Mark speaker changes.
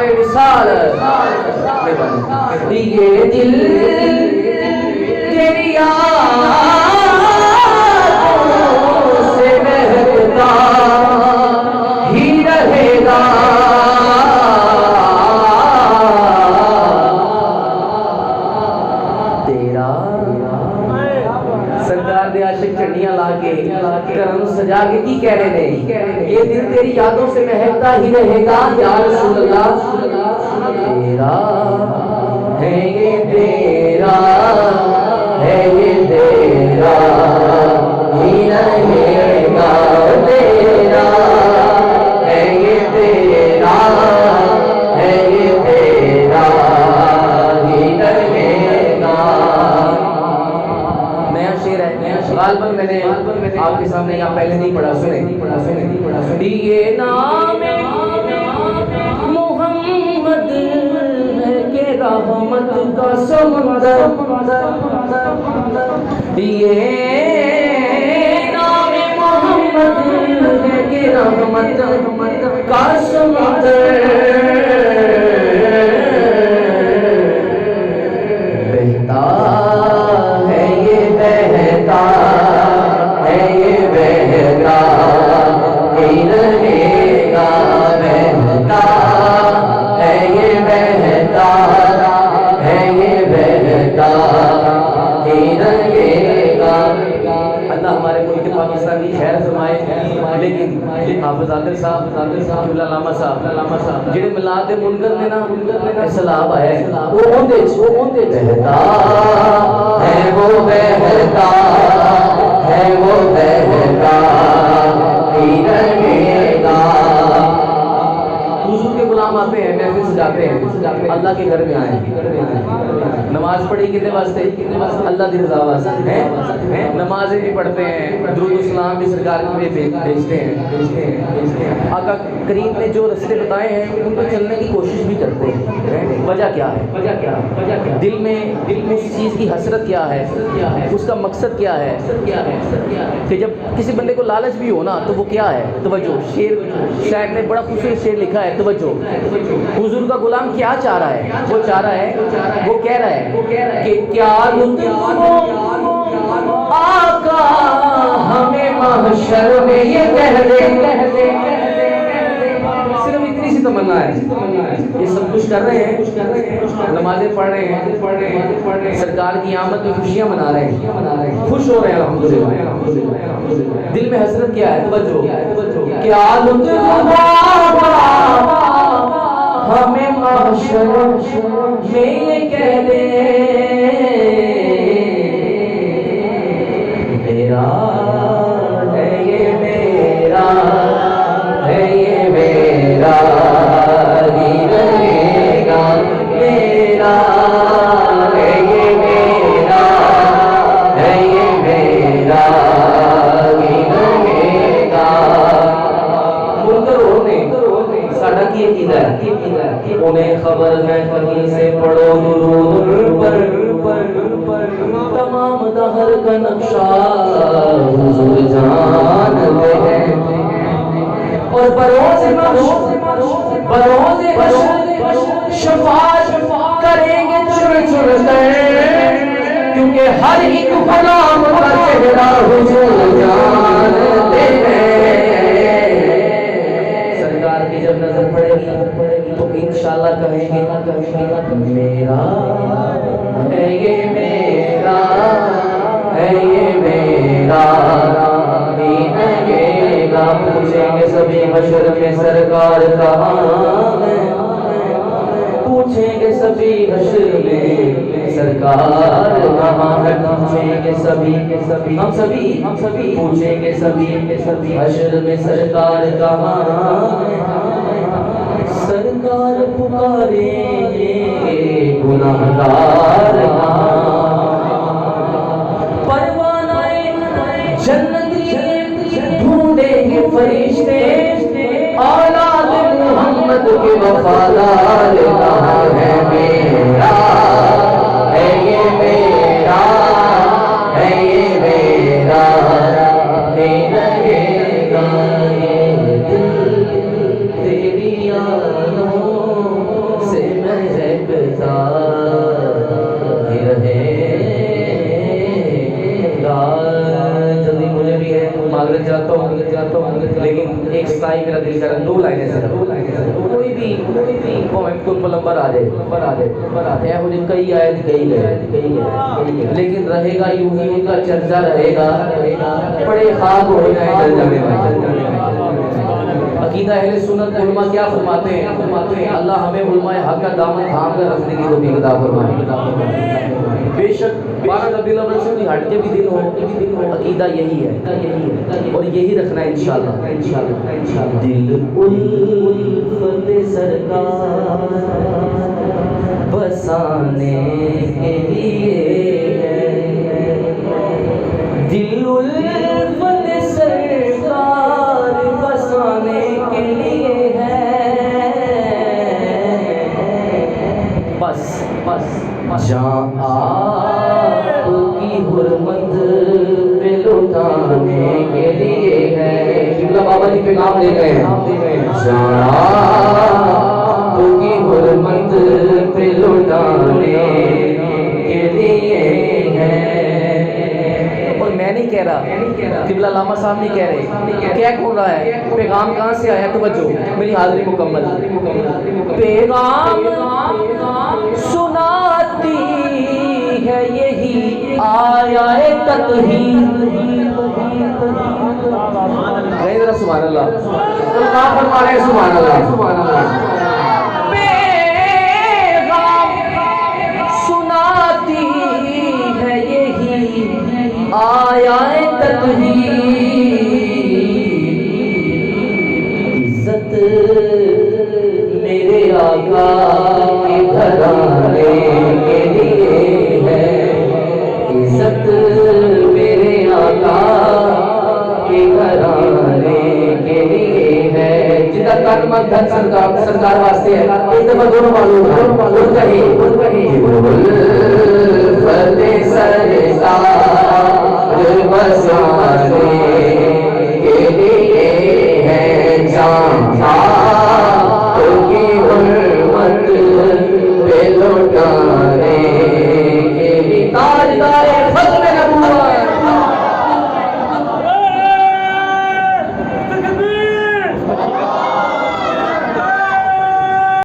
Speaker 1: माए विसाल ये दिल तेरी यादों से महकता ही रहेगा। तेरा सरकार दे आशिक चंडियां ला के करम सजा के की कह रहे ने ये दिल तेरी यादों से महकता ही रहेगा। या रसूल अल्लाह तेरा है ये तेरा है ये तेरा ही रहेगा। तेरा है ये तेरा है ये तेरा ही रहेगा। नया शेर है गालबन मैंने आपके सामने यहाँ पहले नहीं पढ़ा सुने ये नाम मोहम्मद है के रहमत का समंदर। ये नाम मोहम्मद है के रहमत का समंदर। बहता है ये बहता है ये बहता ही रहेगा। बहता है ये बहता है ये बहता ही रहेगा। अल्लाह हमारे मुल्क पाकिस्तान की खैर फरमाए। लेकिन हाफिज आदिल साहब लामा साहब जिहड़े मिलाद दे मुनकर ने ना सलाब है वो ओंदे बहता है वो बहता है वो बहता ही रहेगा। हुजूर के गुलाम आते हैं महफिल सजाते हैं अल्लाह के घर में आए नमाज पढ़ी कितने वास्ते अल्लाह की रजा वास्ते है। नमाजें भी पढ़ते हैं दुरूद सलाम भी सरकार में भेजते हैं। आका करीम ने जो रास्ते बताए हैं उन पर चलने की कोशिश भी करते हैं। वजह क्या है दिल में उस चीज़ की हसरत क्या है उसका मकसद क्या है कि जब किसी बंदे को लालच भी हो ना तो वो क्या है तवज्जो। शेर शायर ने बड़ा खूबसूरत शेर लिखा है तवज्जो। हुजूर का गुलाम क्या चाह रहा है वो चाह रहा है वो कह रहा है कि क्या आका हमें महशर में ये कह दे। सिर्फ इतनी सी तमन्ना है। ये सब कुछ कर रहे हैं नमाजें पढ़ रहे हैं सरकार की आमद में खुशियां मना रहे हैं खुश हो रहे हैं अल्हम्दुलिल्लाह। दिल में हसरत क्या है तवज्जो क्या हमें महशर में ये कह दे। मेरा है ये मेरा है ये मेरा ही रहेगा। मेरा है ये मेरा है ये मेरा ही रहेगा। मुनकर होने साडा की अकीदा है उन्हें खबर है कहीं से पढ़ो दुरूद पर तमाम दहर का नक्शा हुजूर जानते हैं। और बरोज़े शफाअत करेंगे चुन चुन कर क्योंकि हर एक गुलाम का चेहरा हुजूर जानते हैं। सरकार की जब नजर पड़ेगी तो इंशाअल्लाह कहेंगे मेरा है ये मेरा है ये मेरा ही रहेगा। पूछेंगे सभी हश्र में सरकार कहाँ है पूछेंगे सभी हश्र में सरकार कहाँ है। पूछेंगे सभी हम सभी पूछेंगे सभी हश्र में सरकार कहाँ है। सरकार पुकारेंगे गुनाहगार परवानाए जन्नत ढूंढेंगे फरिश्ते औलाद मोहम्मद के वफादार कहाँ है। मेरा है ये मेरा है ये मेरा ही रहेगा। ये दिल तेरी यादों एक स्टाइल मेरा दिल कर 2 लाइनें से कोई भी भावें कोई प्लम्बर आ जाए हो जी कई आए कई गए लेकिन रहेगा यूं ही उनका चर्चा रहेगा बड़े खाब हो जाए जल जाने वाले। अकीदा अहले सुन्नत उलमा क्या फरमाते हैं अल्लाह हमें उलमाए हक का दामन थाम कर रखने की तौफीक अता फरमाए। बेशक 12 रबीउल अव्वल से भी हट के भी दिन हो अकीदा यही है और यही रखना है इंशाअल्लाह। दिल उल्फत सरकार बसाने के लिए दिल उल्फत सरकार बसाने के लिए है बस जहाँ आपकी हुर्मत पे लुटाने के लिए है। शिमला बाबा जी पे नाम ले गए हैं जहाँ आपकी हुर्मत पे लुटाने के लिए है। और मैं नहीं कह रहा किबला लामा साहब नहीं कह रहे क्या कौन रहा है पैगाम कहाँ से आया तवज्जो मेरी हाजिरी मुकम्मल। पैगाम सुनाती है यही आया तत्हीर जरा सुभान अल्लाह फरमा रहे सुभान अल्लाह। पैगाम सुनाती है यही आया तत्हीर इज्जत मेरे आका के घराने के लिए है इज्जत मेरे आका के घराने के लिए है। जितना तन मन धन सरकार वास्ते है एक दफा दोनों मालूम कहीं फतेह सरकार